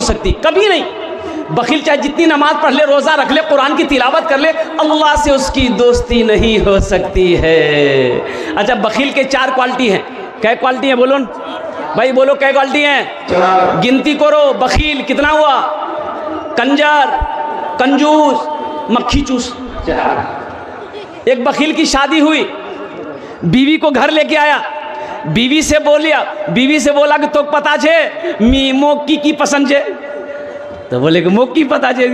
सकती, कभी नहीं। बखील चाहे जितनी नमाज पढ़ ले, रोज़ा रख ले, कुरान की तिलावत कर ले, अल्लाह से उसकी दोस्ती नहीं हो सकती है। अच्छा, बखील के 4 क्वालिटी हैं। क्या क्वालिटी हैं बोलो भाई, बोलो क्या क्वालिटी हैं? गिनती करो। बखील कितना हुआ? कंजर, कंजूस, मक्खी चूस। एक बखील की शादी हुई, बीवी को घर लेके आया, बीवी से बोला कि तो पता छे मी मोकी की पसंद छे? तो बोले कि मोकी पता छे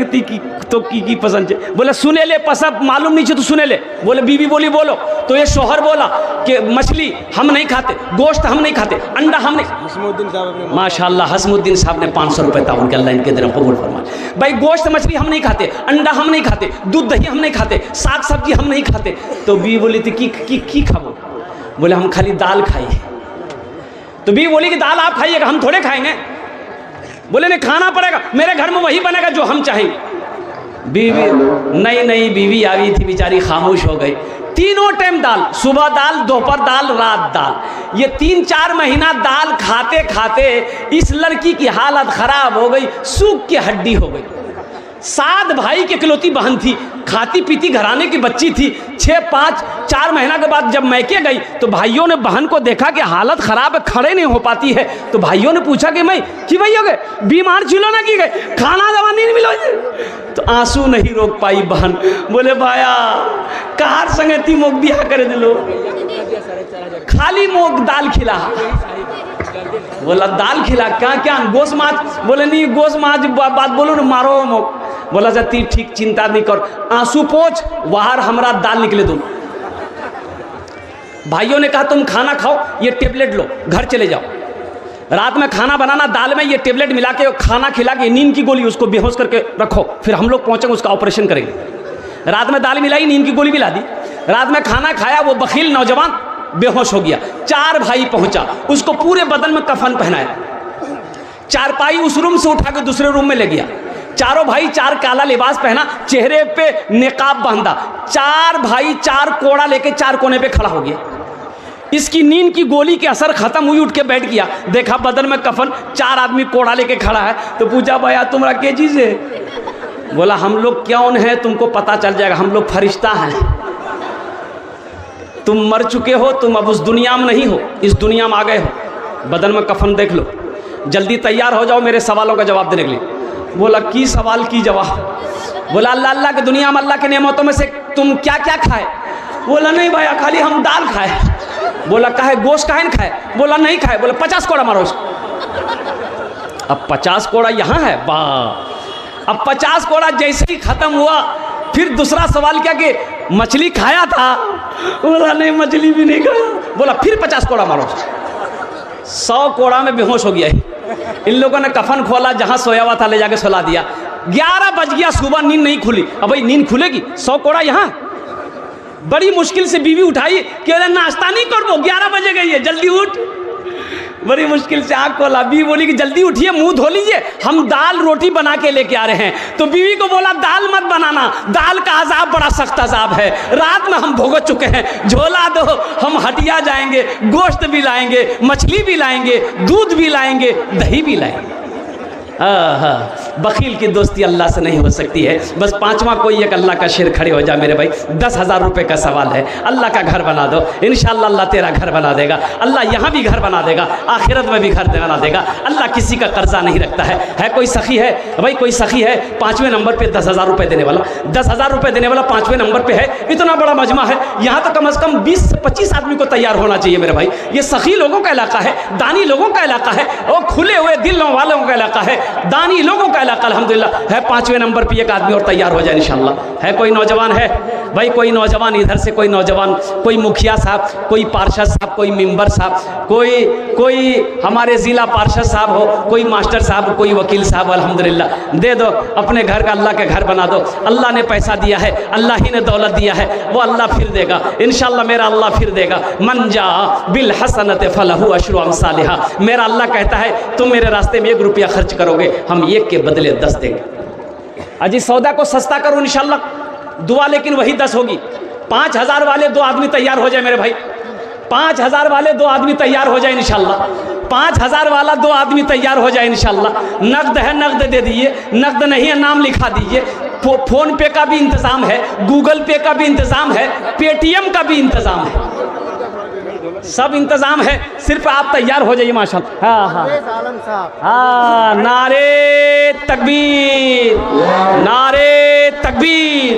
तो की पसंद छे? बोले सुने ले, पसंद मालूम नहीं छे तो सुने ले। बोले बीवी बोली बोलो। तो ये शोहर बोला कि मछली हम नहीं खाते, गोश्त हम नहीं खाते, अंडा हम नहीं। माशाल्लाह हसमुद्दीन साहब ने 500 रुपये ताउन के, अल्लाह इनके दर कबूल फरमाए। भाई गोश्त मछली हम नहीं खाते, अंडा हम नहीं खाते, दूध दही हम नहीं खाते, साग सब्जी हम नहीं खाते। तो बीवी बोली थी की खाओ? बोले हम खाली दाल खाइए। तो बीवी बोली कि दाल आप खाइएगा, हम थोड़े खाएंगे। बोले नहीं खाना पड़ेगा, मेरे घर में वही बनेगा जो हम चाहेंगे। बीवी नहीं, बीवी आ गई थी बेचारी, खामोश हो गई। तीनों टाइम दाल, सुबह दाल, दोपहर दाल, रात दाल। ये 3-4 महीना दाल खाते खाते इस लड़की की हालत खराब हो गई, सूख के हड्डी हो गई। 7 भाई की इकलौती बहन थी, खाती पीती घराने की बच्ची थी। 4 महीना के बाद जब मैके गई तो भाइयों ने बहन को देखा कि हालत खराब है, खड़े नहीं हो पाती है। तो भाइयों ने पूछा कि मैं कि भाई हो गए बीमार छिलो ना की गए, खाना दवा नहीं मिलो? तो आंसू नहीं रोक पाई बहन। बोले भाया कार संगति मोक बिहा करे दिलो, खाली मोक दाल खिला। बोला दाल खिला क्या गोश्त माछ? बोले नहीं गोश्त माछ बात बोलो ना, मारो मोक। बोला जाती ठीक, चिंता नहीं कर, आंसू पोंछ बाहर हमरा दाल निकले दो। भाइयों ने कहा तुम खाना खाओ, ये टेबलेट लो, घर चले जाओ। रात में खाना बनाना, दाल में ये टेबलेट मिला के खाना खिला के नींद की गोली उसको बेहोश करके रखो, फिर हम लोग पहुंचेंगे उसका ऑपरेशन करेंगे। रात में दाल मिलाई, नींद की गोली मिला दी। रात में खाना खाया, वो बखील नौजवान बेहोश हो गया। 4 भाई पहुंचा, उसको पूरे बदन में कफन पहनाया, चारपाई उस रूम से उठा के दूसरे रूम में ले गया। चारों भाई 4 काला लिबास पहना, चेहरे पे निकाब बांधा। 4 भाई 4 कोड़ा लेके 4 कोने पे खड़ा हो गया। इसकी नींद की गोली के असर खत्म हुई, उठ के बैठ गया। देखा बदन में कफन, 4 आदमी कोड़ा लेके खड़ा है। तो पूछा भैया तुम्हारा क्या चीज है? बोला हम लोग कौन है तुमको पता चल जाएगा, हम लोग फरिश्ता हैं। तुम मर चुके हो, तुम अब उस दुनिया में नहीं हो, इस दुनिया में आ गए हो। बदन में कफन देख लो, जल्दी तैयार हो जाओ मेरे सवालों का जवाब देने के लिए। बोला की सवाल की जवाब? बोला अल्लाह के दुनिया में अल्लाह के नेमतों में से तुम क्या क्या खाए? बोला नहीं भैया खाली हम दाल खाए। बोला काहे गोश्त काहे नहीं खाए? बोला नहीं खाए। बोला 50 कोड़ा मारो उसको। अब 50 कोड़ा यहाँ है, वाह। अब 50 कोड़ा जैसे ही खत्म हुआ, फिर दूसरा सवाल क्या कि मछली खाया था? बोला नहीं मछली भी नहीं खाया। बोला फिर 50 कोड़ा मारो। 100 कोड़ा में बेहोश हो गया। इन लोगों ने कफन खोला, जहां सोया हुआ था ले जाके सुला दिया। 11 बज गया, सुबह नींद नहीं खुली। अब भाई नींद खुलेगी? 100 कोड़ा यहाँ। बड़ी मुश्किल से बीवी उठाई कि अरे नाश्ता नहीं कर वो 11 बजे गई है, जल्दी उठ। बड़ी मुश्किल से आँख खोला, बीवी बोली कि जल्दी उठिए, मुंह धो लीजिए, हम दाल रोटी बना के लेके आ रहे हैं। तो बीवी को बोला दाल मत बनाना, दाल का अजाब बड़ा सख्त अजाब है, रात में हम भुगत चुके हैं, झोला दो, हम हटिया जाएंगे, गोश्त भी लाएंगे, मछली भी लाएंगे, दूध भी लाएंगे, दही भी लाएंगे। बखील की दोस्ती अल्लाह से नहीं हो सकती है। बस 5वां कोई एक अल्लाह का शेर खड़े हो जा मेरे भाई। 10,000 रुपये का सवाल है, अल्लाह का घर बना दो, इंशाअल्लाह अल्लाह तेरा घर बना देगा। अल्लाह यहाँ भी घर बना देगा, आखिरत में भी घर बना देगा। अल्लाह किसी का कर्जा नहीं रखता है। कोई सखी है भाई, कोई सखी है 5वें नंबर पे 10,000 रुपये देने वाला, 10,000 रुपये देने वाला 5वें नंबर पे है। इतना बड़ा मजमा है, यहाँ तो कम से कम 20 से 25 आदमी को तैयार होना चाहिए मेरे भाई। ये सखी लोगों का इलाका है, दानी लोगों का इलाका है, और खुले हुए दिल वालों का इलाका है, दानी लोगों का इलाका अल्हम्दुलिल्लाह है। 5वें नंबर पे एक आदमी और तैयार हो जाए इंशाअल्लाह। है कोई नौजवान है भाई, कोई नौजवान इधर से, कोई नौजवान, कोई मुखिया साहब, कोई पार्षद साहब, कोई मेंबर साहब, कोई हमारे ज़िला पार्षद साहब हो, कोई मास्टर साहब, कोई वकील साहब, अल्हम्दुलिल्लाह दे दो अपने घर का, अल्लाह के घर बना दो। अल्लाह ने पैसा दिया है, अल्लाह ही ने दौलत दिया है, वो अल्लाह फिर देगा इंशाअल्लाह। मेरा अल्लाह फिर देगा। मन जा बिल हसनत फलहु अशरु अमसालिहा। मेरा अल्लाह कहता है तुम मेरे रास्ते में 1 रुपया खर्च करोगे, हम 1 के बदले 10 देंगे। अजी सौदा को सस्ता करो इंशाअल्लाह, दुआ लेकिन वही 10 होगी। 5,000 वाले 2 आदमी तैयार हो जाए मेरे भाई, 5,000 वाले 2 आदमी तैयार हो जाए इंशाअल्लाह। 5,000 वाला 2 आदमी तैयार हो जाए इंशाल्लाह। नकद है नकद दे दीजिए, नकद नहीं है नाम लिखा दीजिए। फोन पे का भी इंतज़ाम है, गूगल पे का भी इंतज़ाम है, पेटीएम का भी इंतज़ाम है, सब इंतज़ाम है, सिर्फ आप तैयार हो जाइए माशाल्लाह। हाँ हाँ हाँ, नारे तकबीर, नारे तकबीर,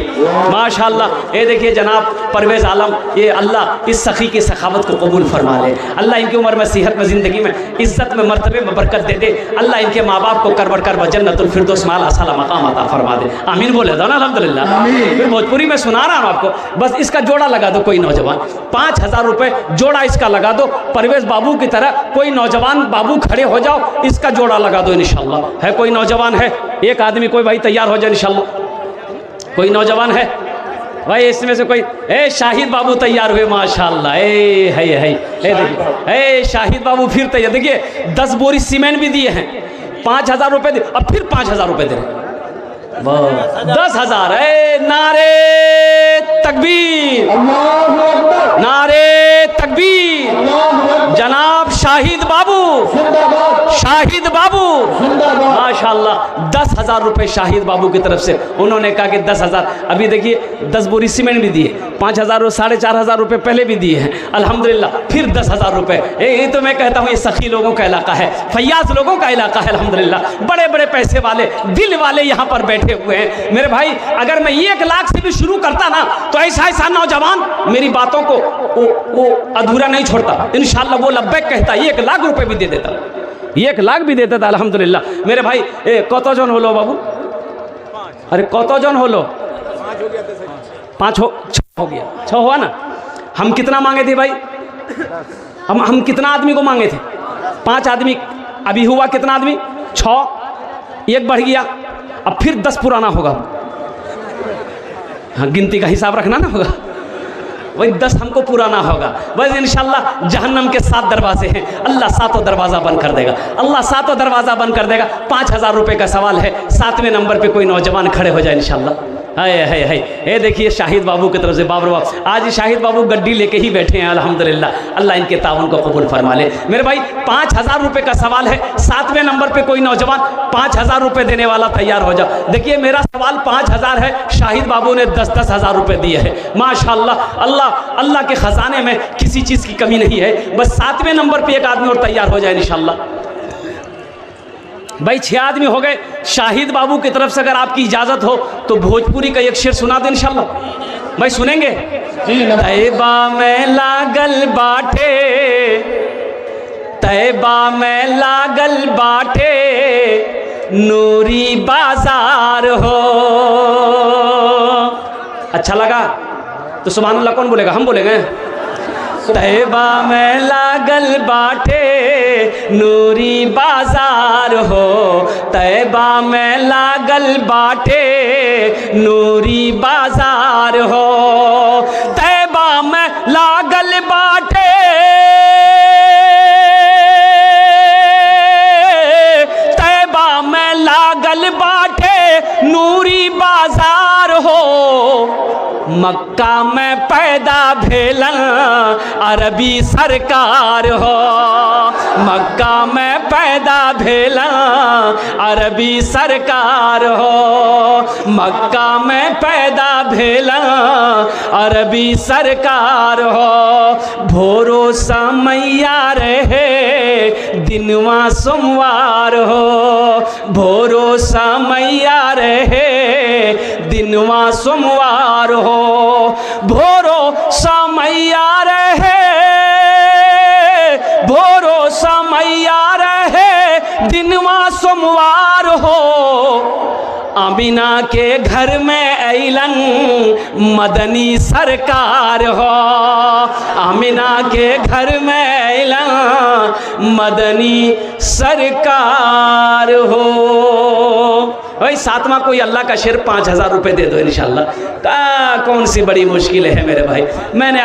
माशाल्लाह। ये देखिए जनाब परवेज़ आलम, ये अल्लाह इस सखी की सखावत को कबूल फरमा ले। अल्लाह इनकी उम्र में, सेहत में, ज़िंदगी में, इज़्ज़त में, मर्तबे में बरकत दे दे। अल्लाह इनके माँ बाप को करबर कर जन्नतुल फिरदौस माल असाला मकाम अता फरमा दे। आमीन बोले दो ना, अल्हम्दुलिल्लाह। फिर भोजपुरी में सुना रहा हूँ आपको, बस इसका जोड़ा लगा दो कोई नौजवान, 5,000 रुपये जोड़ा इसका लगा दो। परवेज़ बाबू की तरह कोई नौजवान बाबू खड़े हो जाओ, इसका जोड़ा लगा दो इंशाल्लाह। है कोई नौजवान है? एक आदमी कोई भाई तैयार हो जाए इंशाल्लाह। कोई नौजवान है भाई इसमें से कोई? ए शाहिद बाबू तैयार हुए माशाल्लाह। ए देखिए, ए शाहिद बाबू फिर तैयार। देखिए 10 बोरी सीमेंट भी दिए हैं, 5,000 रुपये दिए, अब फिर 5,000 रुपये दे रहे, 10,000। ए नारे तकबीर, नारे तकबीर। जनाब शाहिद बाबू, शाहिद बाबू माशाल्लाह, 10,000 रुपये शाहिद बाबू की तरफ से। उन्होंने कहा कि 10,000, अभी देखिए 10 बोरी सीमेंट भी दिए, 5,000 और 4,500 रुपये पहले भी दिए हैं अल्हम्दुलिल्लाह, फिर 10,000 रुपये। ये तो मैं कहता हूँ ये सखी लोगों का इलाका है, फैयाज लोगों का इलाका है अल्हम्दुलिल्लाह। बड़े बड़े पैसे वाले, दिल वाले यहाँ पर बैठे हुए हैं मेरे भाई। अगर मैं 1 लाख से भी शुरू करता ना, तो ऐसा ऐसा नौजवान मेरी बातों को वो अधूरा नहीं छोड़ता इंशाल्लाह। वो लब्बैक कहता, 1 लाख रुपये भी दे देता, 1 लाख भी देता था अल्हम्दुलिल्लाह मेरे भाई। कत जन होलो बाबू? अरे कत जन होलो? 5 हो गया, 6 हुआ ना। हम कितना मांगे थे भाई? हम कितना आदमी को मांगे थे? 5 आदमी। अभी हुआ कितना आदमी? 6, 1 बढ़ गया, अब फिर 10 पुराना होगा। हाँ गिनती का हिसाब रखना ना होगा, वही 10 हमको पुराना होगा। बस इंशाल्लाह जहन्नम के 7 दरवाजे हैं, अल्लाह 7वां दरवाज़ा बंद कर देगा, अल्लाह 7वां दरवाज़ा बंद कर देगा। 5,000 रुपये का सवाल है, 7वें नंबर पे कोई नौजवान खड़े हो जाए इंशाल्लाह। है ये देखिए शाहिद बाबू की तरफ से, बाबर बाबू आज शाहिद बाबू गड्डी लेके ही बैठे हैं अल्हम्दुलिल्लाह। अल्लाह इनके ताउन को कबूल फरमा ले मेरे भाई। 5,000 रुपये का सवाल है, 7वें नंबर पे कोई नौजवान 5,000 रुपये देने वाला तैयार हो जाओ। देखिए मेरा सवाल 5,000 है, शाहिद बाबू ने 10,000 रुपये दिए हैं माशाल्लाह। अल्लाह के ख़जाने में किसी चीज़ की कमी नहीं है। बस 7वें नंबर पर एक आदमी और तैयार हो जाए इंशाल्लाह। भाई 6 आदमी हो गए। शाहिद बाबू की तरफ से अगर आपकी इजाज़त हो तो भोजपुरी का एक शेर सुना दे इंशाल्लाह। भाई सुनेंगे? तैबा में लागल बाटे, तैबा में लागल बाटे, नूरी बाजार हो। अच्छा लगा तो सुभान अल्लाह कौन बोलेगा? हम बोलेंगे। तैबा में लागल बाटे, नूरी बाजार हो। तैबा में लागल बाटे, नूरी बाजार हो। तैबा में लागल बाटे, तैबा में लागल बाटे, नूरी बाजार हो। मक्का में पैदा भेलन अरबी सरकार हो। मक्का में पैदा भेलन अरबी सरकार हो। मक्का में पैदा भेलन अरबी सरकार हो। भोरो समैया रहे दिनवा सोमवार हो। भोरो समैया रहे दिनवा सोमवार हो। भोरो समैया रहे, भोरो समैया रहे दिनवा सोमवार हो। अमीना के घर में ऐलन मदनी सरकार हो। अमीना के घर में ऐलन मदनी सरकार हो। भाई 7वां कोई अल्लाह का शेर 5,000 रुपये दे दो इंशाल्लाह। कौन सी बड़ी मुश्किल है मेरे भाई। मैंने